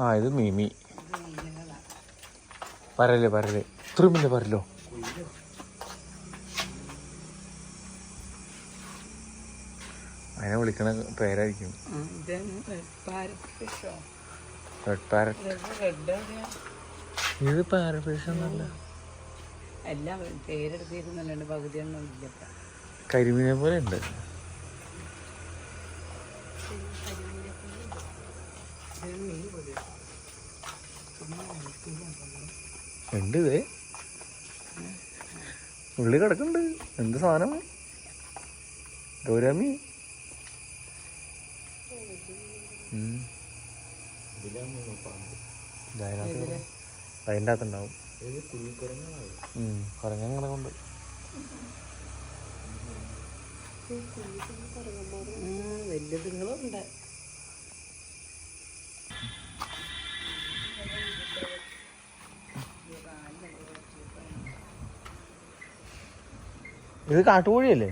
ആ ഇത് മീമി. പരല് പരല് ഇത്രയും പിന്നെ പരലോ? അതിനെ വിളിക്കണ പേരായിരിക്കും. Red parrot. ഇത് പാരറ്റ് ഫിഷ് എന്നല്ല. എല്ലാം പേരെടുത്തിരുന്നല്ലാണ്ട് പകുതിയൊന്നും ഇല്ല. കരിമീനെ പോലെ ഉണ്ട്. ഉണ്ട് ഇതേ ഉള്ളി കിടക്കുന്നുണ്ട്. എന്ത് സാധനം? ഗൗരാമി. അതിൻ്റെ അകത്തുണ്ടാവും. കുരങ്ങനെ കൊണ്ട് വല്യതുങ്ങളുണ്ട്. ഇത് കാട്ടുകോഴിയല്ലേ?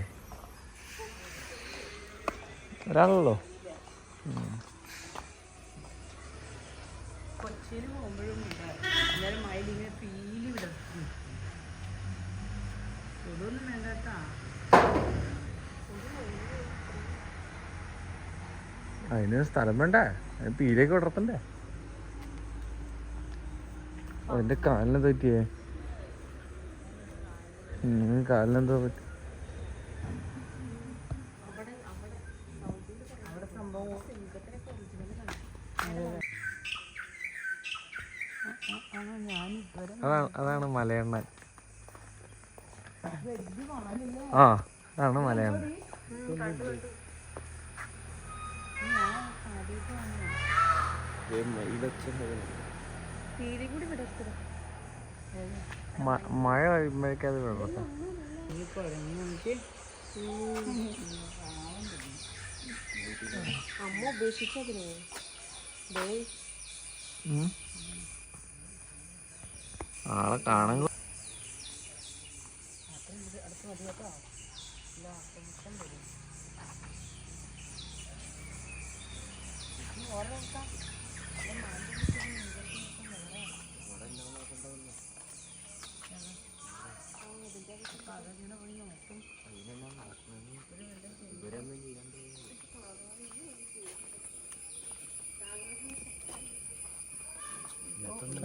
ഒരാളല്ലോ. കൊച്ചിയിൽ പോകുമ്പോഴും അന്നേരം മയിലിങ്ങനെ പീലി വിടും. ഇതൊന്നും വേണ്ടാട്ടാ. അതിന് സ്ഥലം വേണ്ടേ? അതിന് പീലിയൊക്കെ വിടർത്തണ്ടേ? അതിന്റെ കാലിനെന്താ പറ്റിയേ? കാലിനെന്താ പറ്റി? അതാണ് മലയണ്ണൻ. ആ അതാണ് മലയണ്ണൻ. മഴ കഴിയുമ്പോഴേക്കും അത് വെള്ളത്താ. അമ്മ ഉപേക്ഷിച്ചതിനെ ആളെ കാണാൻ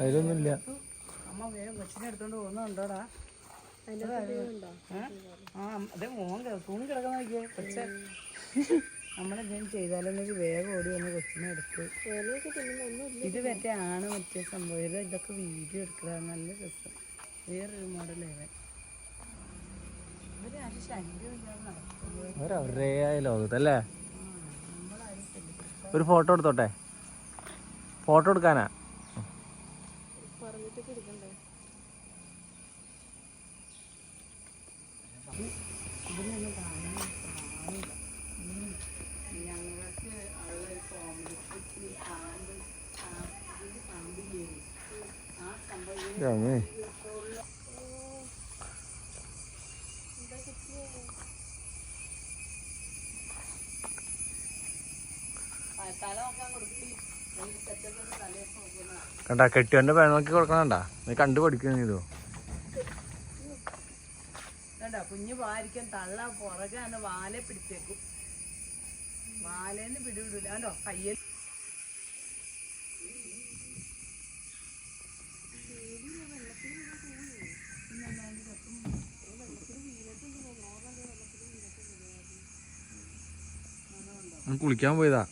അതിലൊന്നുമില്ല. അമ്മ വേഗം കൊച്ചിനെ എടുത്തോണ്ട് പോകുന്നുണ്ടോടാ? ആ അതെ മോൻ തൂണി കിടക്കാൻ നോക്കിയേ. കൊച്ചെ നമ്മളെന്തെങ്കിലും ചെയ്താലൊന്നൊരു വേഗം ഓടി വന്ന് കൊച്ചിനെ എടുത്ത്. ഇത് മറ്റേ ആണ് മറ്റേ സംഭവം. ഇതൊക്കെ വീഡിയോ എടുക്കുക. നല്ല രസം. വേറൊരു മോഡലാണ്. അവരുടേതായ ലോകത്തല്ലേ? ഒരു ഫോട്ടോ എടുത്തോട്ടെ? ഫോട്ടോ എടുക്കാനാ? കണ്ടാ കെട്ടിയോന്റെ പേ നോക്കി കൊടുക്കണണ്ടാ. നീ കണ്ടു പഠിക്കുകയും ചെയ്തു. കുഞ്ഞു വാരിക്കാൻ തള്ള പുറകാണ് വാലെ പിടിച്ചേക്കും. വാലേന്ന് പിടിവിടൂല. കണ്ടോ കയ്യിൽ കുളിക്കാൻ പോയതാ.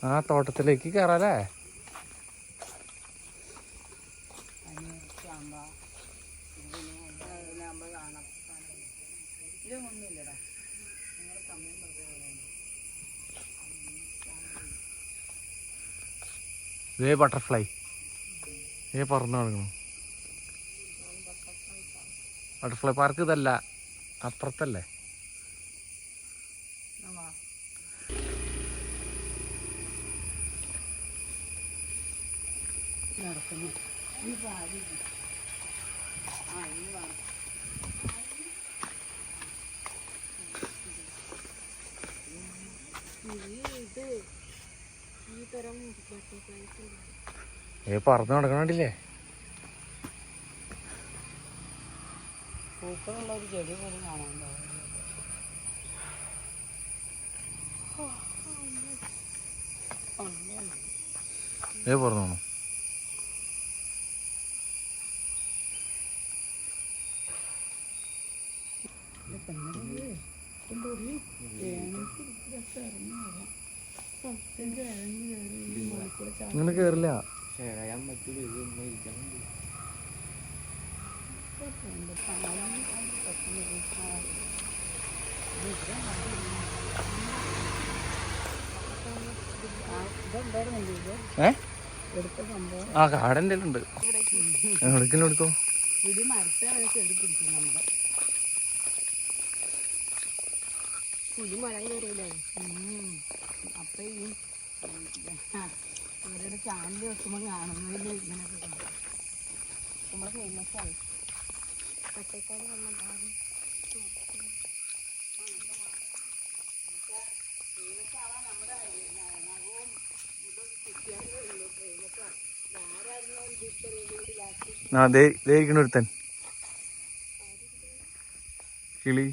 ആ തോട്ടത്തിലേക്ക് കയറാലേ? ഇതേ ബട്ടർഫ്ലൈ പറന്നു നടക്കണം. ബട്ടർഫ്ലൈ പാർക്ക് ഇതല്ല, അപ്പുറത്തല്ലേ? നടക്കുന്നു ഈ പാതി ആ ഇനി വേണം. പറന്ന് നടക്കണില്ലേ? പൂക്കളുള്ള ഒരു ചെടി പോലും കാണാനുണ്ടാവും. പറഞ്ഞോണോ? ഇങ്ങനെ കേറില്ല. ആ കാട് എന്തെങ്കിലും ഉണ്ട്. എടുക്കോ ഇത് മരത്തെ വരെ കയറി പിടിക്കും നമ്മുടെ. അപ്പൊ ഈ ഇവരുടെ ചാനൽ വെക്കുമ്പോൾ കാണുന്നതിൽ ഇങ്ങനെയൊക്കെ കാണും. നമ്മളെ ഫേമസ് ആയി പച്ചക്കാട് വന്ന ഭാഗം ഒരുത്തൻ കിളി